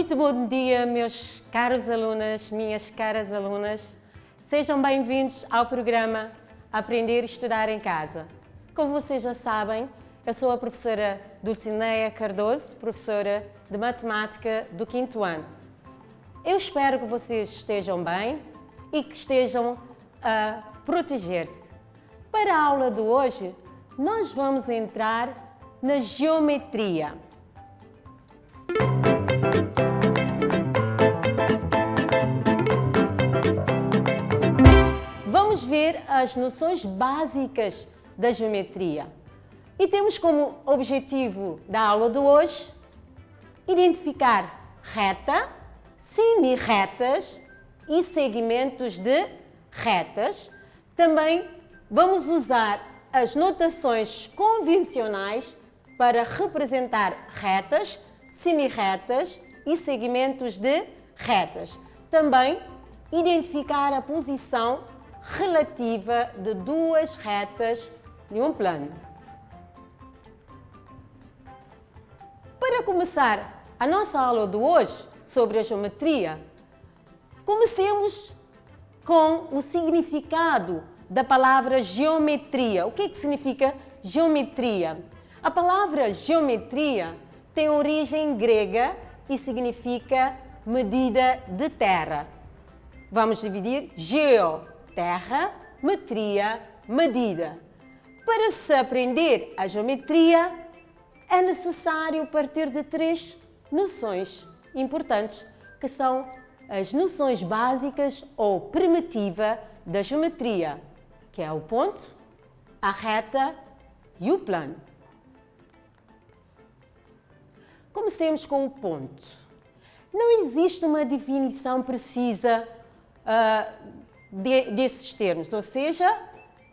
Muito bom dia, meus caros alunos, minhas caras alunas. Sejam bem-vindos ao programa Aprender e Estudar em Casa. Como vocês já sabem, eu sou a professora Dulcineia Cardoso, professora de Matemática do 5º ano. Eu espero que vocês estejam bem e que estejam a proteger-se. Para a aula de hoje, nós vamos entrar na geometria. Vamos ver as noções básicas da geometria. E temos como objetivo da aula de hoje identificar reta, semirretas e segmentos de retas. Também vamos usar as notações convencionais para representar retas, semirretas e segmentos de retas. Também identificar a posição relativa de duas retas de um plano. Para começar a nossa aula de hoje sobre a geometria, comecemos com o significado da palavra geometria. O que é que significa geometria? A palavra geometria tem origem grega e significa medida de terra. Vamos dividir geo, terra, metria, medida. Para se aprender a geometria, é necessário partir de três noções importantes, que são as noções básicas ou primitiva da geometria, que é o ponto, a reta e o plano. Comecemos com o ponto. Não existe uma definição precisa desses termos, ou seja,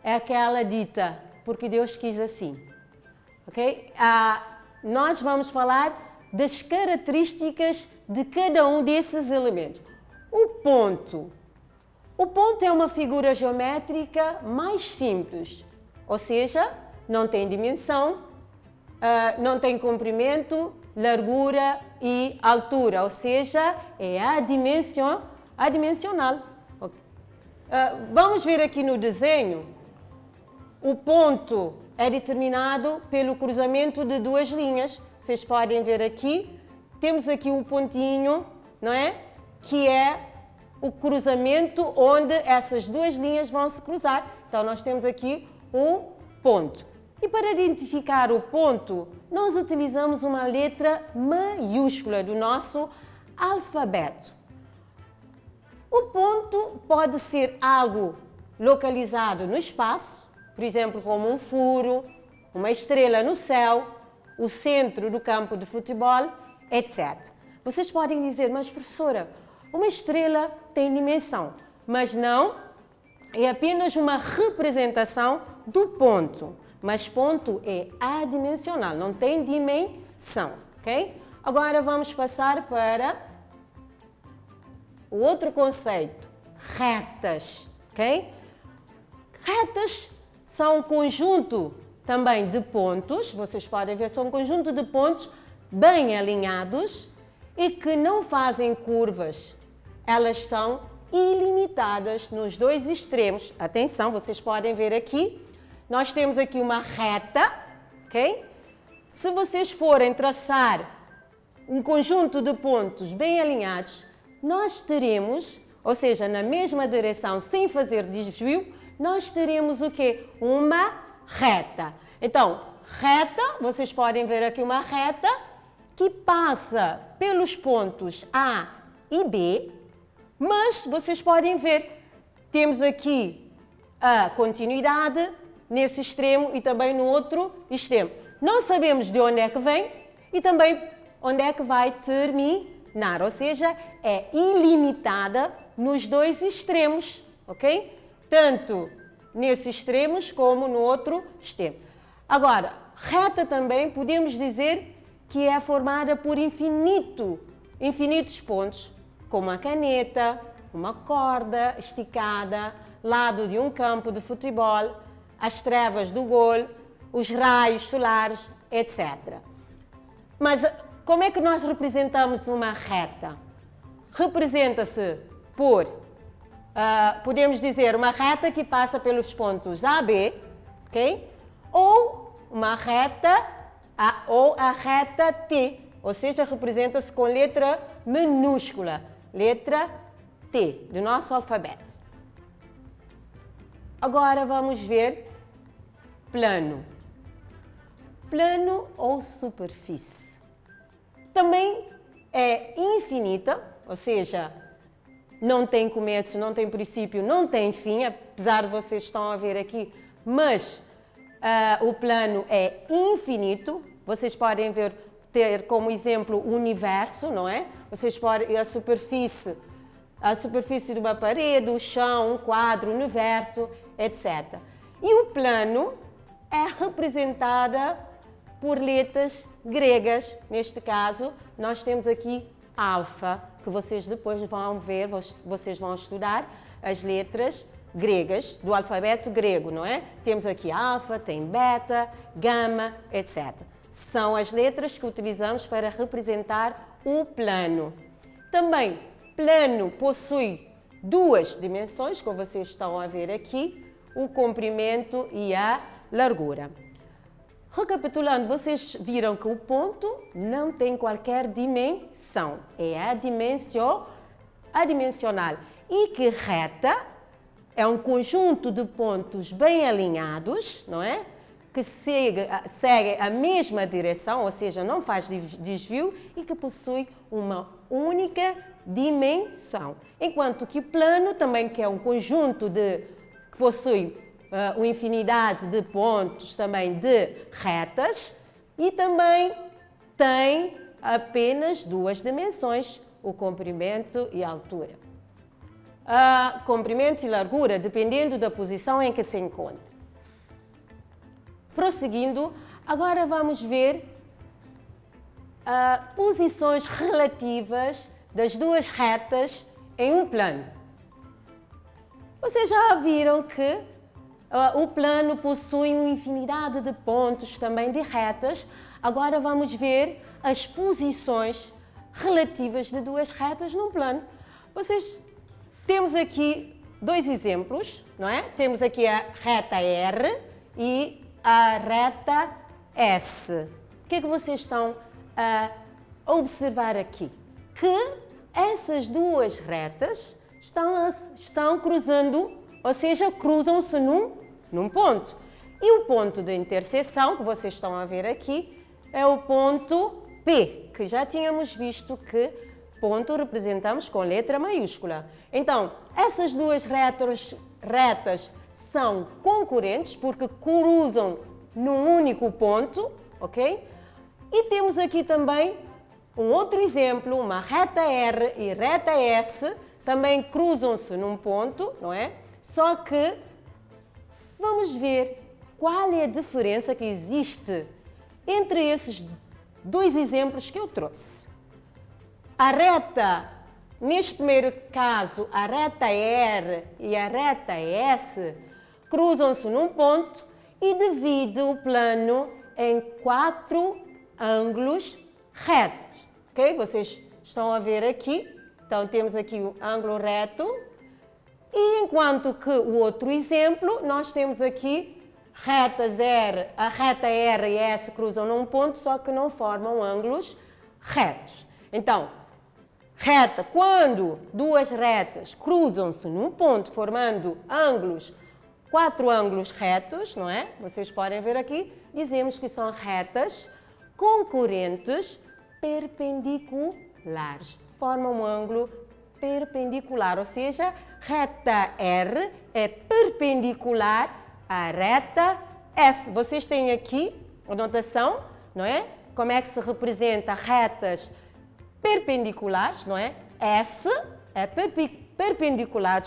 é aquela dita, porque Deus quis assim. Ok? Nós vamos falar das características de cada um desses elementos. O ponto é uma figura geométrica mais simples, ou seja, não tem dimensão, não tem comprimento, largura e altura, ou seja, é adimensional. Vamos ver aqui no desenho. O ponto é determinado pelo cruzamento de duas linhas. Vocês podem ver aqui, temos aqui um pontinho, não é? Que é o cruzamento onde essas duas linhas vão se cruzar. Então, nós temos aqui um ponto. E para identificar o ponto, nós utilizamos uma letra maiúscula do nosso alfabeto. O ponto pode ser algo localizado no espaço, por exemplo, como um furo, uma estrela no céu, o centro do campo de futebol, etc. Vocês podem dizer, mas professora, uma estrela tem dimensão, mas não, é apenas uma representação do ponto. Mas ponto é adimensional, não tem dimensão, ok? Agora vamos passar para o outro conceito, retas, ok? Retas são um conjunto também de pontos, vocês podem ver, são um conjunto de pontos bem alinhados e que não fazem curvas. Elas são ilimitadas nos dois extremos. Atenção, vocês podem ver aqui, nós temos aqui uma reta, ok? Se vocês forem traçar um conjunto de pontos bem alinhados, nós teremos, ou seja, na mesma direção, sem fazer desvio, nós teremos o quê? Uma reta. Então, reta, vocês podem ver aqui uma reta que passa pelos pontos A e B, mas vocês podem ver, temos aqui a continuidade nesse extremo e também no outro extremo. Não sabemos de onde é que vem e também onde é que vai terminar, ou seja, é ilimitada nos dois extremos, ok? Tanto nesses extremos como no outro extremo. Agora, reta também podemos dizer que é formada por infinitos pontos, como a caneta, uma corda esticada, lado de um campo de futebol, as trevas do gol, os raios solares, etc. Mas como é que nós representamos uma reta? Representa-se por, podemos dizer, uma reta que passa pelos pontos A, B, ok? Ou uma reta, ou a reta T, ou seja, representa-se com letra minúscula, letra T, do nosso alfabeto. Agora vamos ver plano. Plano ou superfície. Também é infinita, ou seja, não tem começo, não tem princípio, não tem fim, apesar de vocês estão a ver aqui, mas o plano é infinito. Vocês podem ter como exemplo o universo, não é? Vocês podem a superfície de uma parede, o chão, um quadro, o universo, etc. E o plano é representada por letras gregas. Neste caso, nós temos aqui alfa, que vocês depois vão ver, vocês vão estudar as letras gregas do alfabeto grego, não é? Temos aqui alfa, tem beta, gama, etc. São as letras que utilizamos para representar o plano. Também, plano possui duas dimensões, como vocês estão a ver aqui, o comprimento e a largura. Recapitulando, vocês viram que o ponto não tem qualquer dimensão, é adimensional. E que reta é um conjunto de pontos bem alinhados, não é? Que segue a mesma direção, ou seja, não faz desvio e que possui uma única dimensão. Enquanto que plano também que é um conjunto que possui uma infinidade de pontos, também de retas, e também tem apenas duas dimensões, o comprimento e a altura. Comprimento e largura, dependendo da posição em que se encontra. Prosseguindo, agora vamos ver posições relativas das duas retas em um plano. Vocês já viram que o plano possui uma infinidade de pontos, também de retas. Agora vamos ver as posições relativas de duas retas num plano. Temos aqui dois exemplos, não é? Temos aqui a reta R e a reta S. O que é que vocês estão a observar aqui? Que essas duas retas estão cruzando, ou seja, cruzam-se num ponto. E o ponto de interseção, que vocês estão a ver aqui, é o ponto P, que já tínhamos visto que ponto representamos com letra maiúscula. Então, essas duas retas são concorrentes porque cruzam num único ponto, ok? E temos aqui também um outro exemplo, uma reta R e reta S, também cruzam-se num ponto, não é? Só que vamos ver qual é a diferença que existe entre esses dois exemplos que eu trouxe. A reta, neste primeiro caso, a reta R e a reta S cruzam-se num ponto e dividem o plano em 4 ângulos retos. Ok? Vocês estão a ver aqui. Então, temos aqui o ângulo reto. E enquanto que o outro exemplo, nós temos aqui a reta R e S cruzam num ponto, só que não formam ângulos retos. Então, quando duas retas cruzam-se num ponto, formando 4 ângulos retos, não é? Vocês podem ver aqui, dizemos que são retas concorrentes perpendiculares. Formam um ângulo perpendicular, ou seja, reta R é perpendicular à reta S. Vocês têm aqui a notação, não é? Como é que se representa retas perpendiculares, não é? S é perpendicular,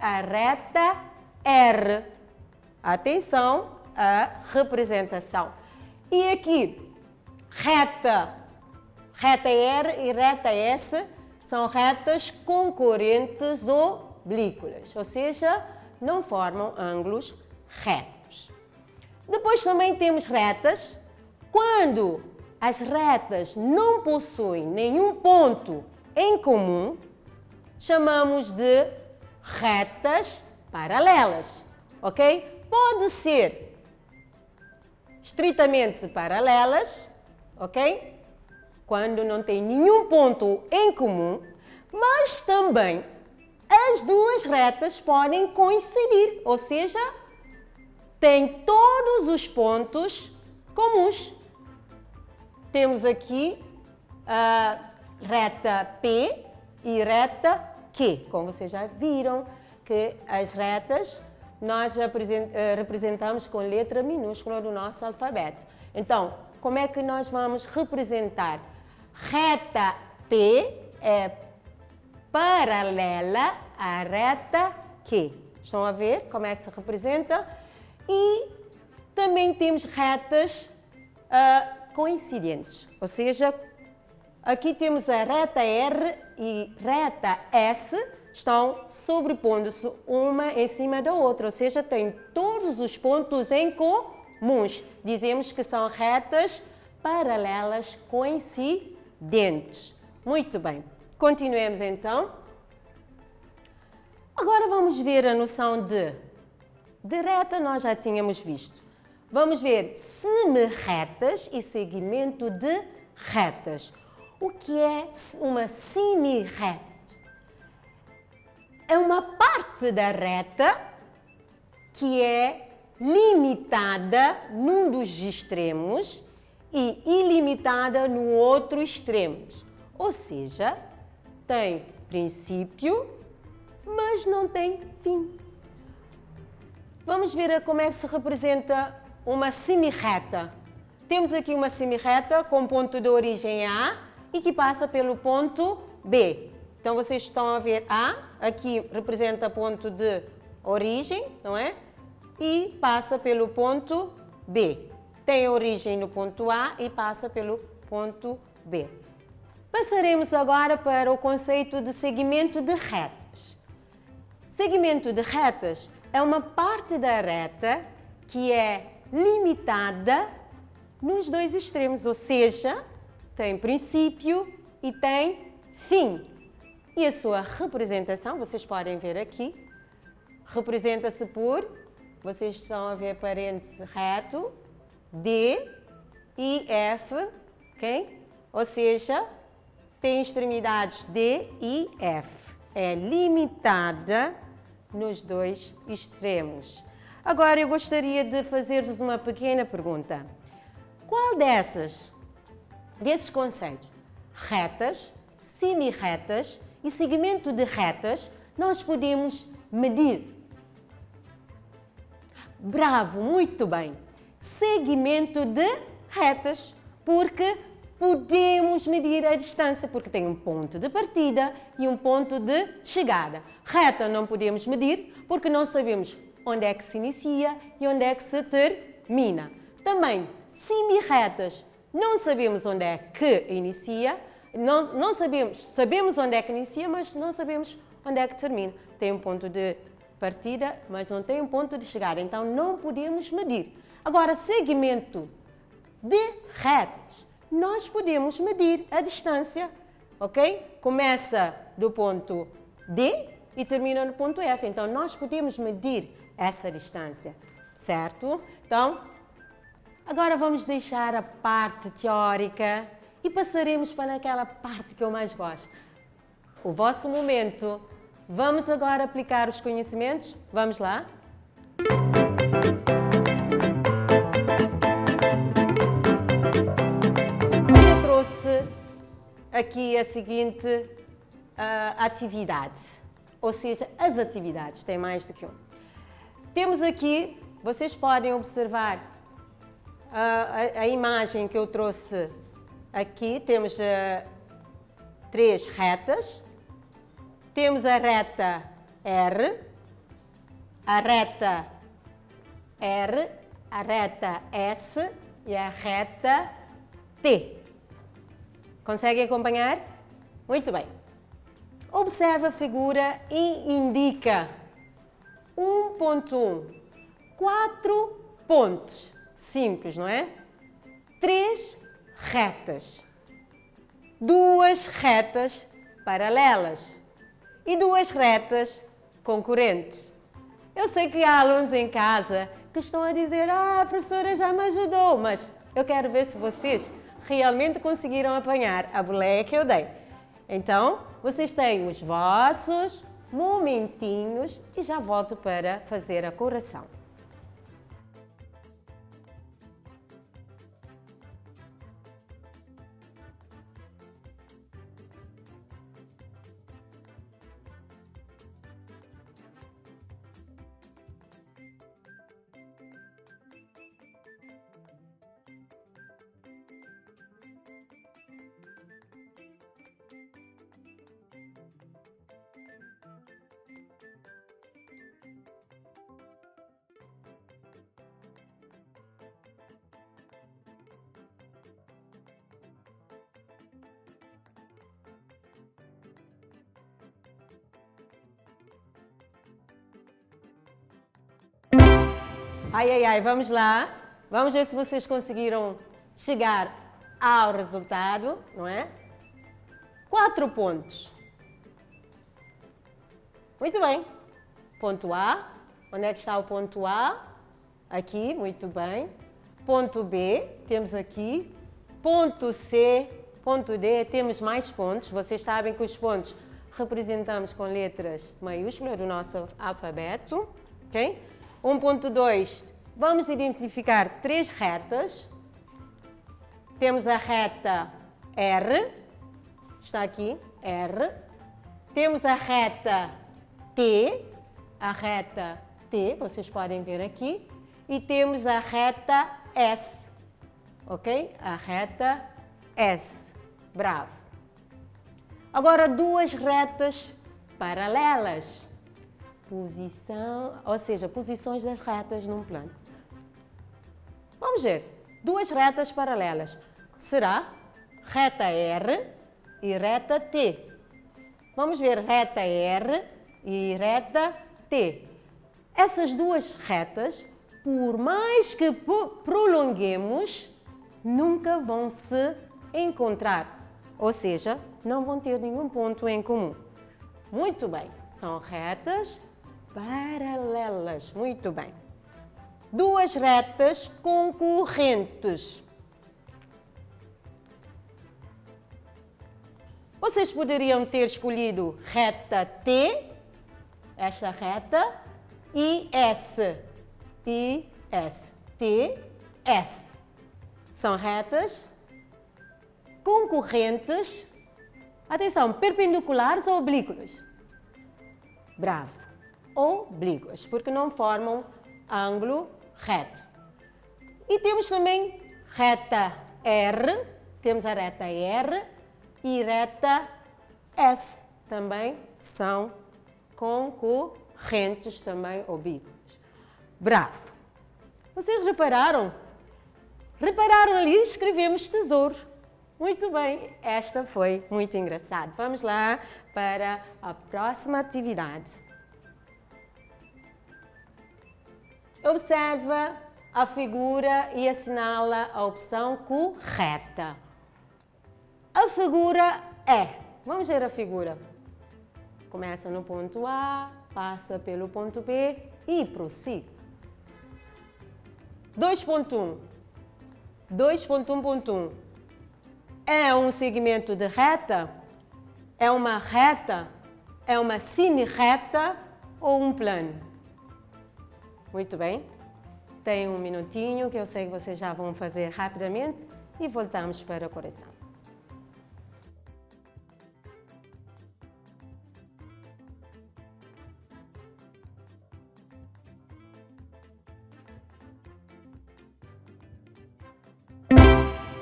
à reta R. Atenção à representação. E aqui, reta R e reta S são retas concorrentes oblíquas, ou seja, não formam ângulos retos. Depois também temos retas quando as retas não possuem nenhum ponto em comum, chamamos de retas paralelas, ok? Pode ser estritamente paralelas, ok? Quando não tem nenhum ponto em comum, mas também as duas retas podem coincidir, ou seja, tem todos os pontos comuns. Temos aqui a reta P e reta Q. Como vocês já viram, que as retas nós representamos com letra minúscula no nosso alfabeto. Então, como é que nós vamos representar? Reta P é paralela à reta Q. Estão a ver como é que se representa? E também temos retas coincidentes, ou seja, aqui temos a reta R e reta S, estão sobrepondo-se uma em cima da outra, ou seja, tem todos os pontos em comuns. Dizemos que são retas paralelas coincidentes. Muito bem, continuemos então. Agora vamos ver a noção de reta, nós já tínhamos visto. Vamos ver semi-retas e segmento de retas. O que é uma semi-reta? É uma parte da reta que é limitada num dos extremos e ilimitada no outro extremo. Ou seja, tem princípio, mas não tem fim. Vamos ver como é que se representa uma semi-reta. Temos aqui uma semi-reta com ponto de origem A e que passa pelo ponto B. Então, vocês estão a ver A, aqui representa ponto de origem, não é? E passa pelo ponto B. Tem origem no ponto A e passa pelo ponto B. Passaremos agora para o conceito de segmento de retas. Segmento de retas é uma parte da reta que é limitada nos dois extremos, ou seja, tem princípio e tem fim. E a sua representação, vocês podem ver aqui, representa-se por, vocês estão a ver parente reto, D e F, ok? Ou seja, tem extremidades D e F. É limitada nos dois extremos. Agora eu gostaria de fazer-vos uma pequena pergunta. Qual desses conceitos, retas, semi-retas e segmento de retas, nós podemos medir? Bravo, muito bem! Segmento de retas, porque podemos medir a distância, porque tem um ponto de partida e um ponto de chegada. Reta não podemos medir, porque não sabemos onde é que se inicia e onde é que se termina. Também, semi-retas, não sabemos onde é que inicia, não sabemos onde é que inicia, mas não sabemos onde é que termina. Tem um ponto de partida, mas não tem um ponto de chegada, então não podemos medir. Agora, segmento de retas, nós podemos medir a distância, ok? Começa do ponto D e termina no ponto F, então nós podemos medir essa distância, certo? Então, agora vamos deixar a parte teórica e passaremos para aquela parte que eu mais gosto, o vosso momento. Vamos agora aplicar os conhecimentos? Vamos lá? Eu trouxe aqui a seguinte atividade, ou seja, as atividades, tem mais do que um. Temos aqui, vocês podem observar a imagem que eu trouxe aqui, temos 3 retas. Temos a reta R, a reta R, a reta S e a reta T. Conseguem acompanhar? Muito bem. Observe a figura e indica 1.1, 4 pontos. Simples, não é? 3 retas. Duas retas paralelas e duas retas concorrentes. Eu sei que há alunos em casa que estão a dizer: a professora já me ajudou, mas eu quero ver se vocês realmente conseguiram apanhar a boleia que eu dei. Então, vocês têm os vossos momentinhos e já volto para fazer a correção. Ai, ai, ai, vamos lá. Vamos ver se vocês conseguiram chegar ao resultado, não é? 4 pontos. Muito bem. Ponto A. Onde é que está o ponto A? Aqui, muito bem. Ponto B, temos aqui. Ponto C, ponto D, temos mais pontos. Vocês sabem que os pontos representamos com letras maiúsculas do nosso alfabeto, ok? 1.2, vamos identificar 3 retas. Temos a reta R, está aqui, R. Temos a reta T, vocês podem ver aqui. E temos a reta S, ok? A reta S, bravo. Agora, 2 retas paralelas. Posição, ou seja, posições das retas num plano. Vamos ver. 2 retas paralelas. Será reta R e reta T. Vamos ver reta R e reta T. Essas 2 retas, por mais que prolonguemos, nunca vão se encontrar. Ou seja, não vão ter nenhum ponto em comum. Muito bem. São retas paralelas. Muito bem. 2 retas concorrentes. Vocês poderiam ter escolhido reta T, esta reta, e S. E S. T, S. São retas concorrentes. Atenção, perpendiculares ou oblíquos? Bravo. Oblíquas, porque não formam ângulo reto. E temos também reta R, temos a reta R e reta S, também são concorrentes, também oblíquos. Bravo. Vocês repararam? Repararam ali? Escrevemos tesouro. Muito bem, esta foi muito engraçada. Vamos lá para a próxima atividade. Observa a figura e assinala a opção correta. A figura é, vamos ver a figura. Começa no ponto A, passa pelo ponto B e prossiga. 2.1. 2.1.1. É um segmento de reta? É uma reta? É uma semi-reta ou um plano? Muito bem. Tem um minutinho que eu sei que vocês já vão fazer rapidamente e voltamos para a correção.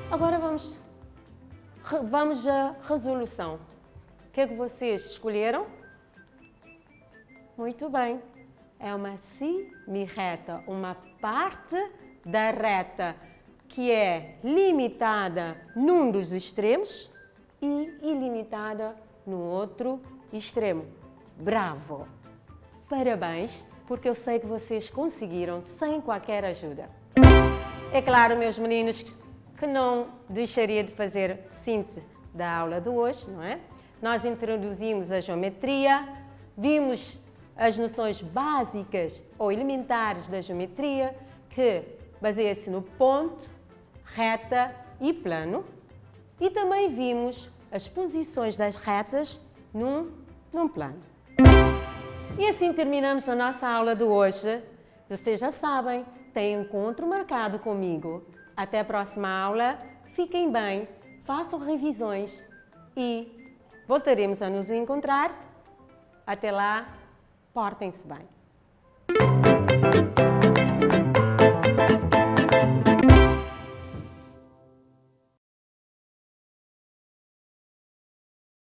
Agora vamos à resolução. O que é que vocês escolheram? Muito bem. É uma semi-reta, uma parte da reta que é limitada num dos extremos e ilimitada no outro extremo. Bravo! Parabéns, porque eu sei que vocês conseguiram sem qualquer ajuda. É claro, meus meninos, que não deixaria de fazer síntese da aula de hoje, não é? Nós introduzimos a geometria, vimos as noções básicas ou elementares da geometria, que baseia-se no ponto, reta e plano, e também vimos as posições das retas num plano. E assim terminamos a nossa aula de hoje. Vocês já sabem, têm encontro marcado comigo. Até a próxima aula. Fiquem bem, façam revisões e voltaremos a nos encontrar. Até lá, portem-se bem.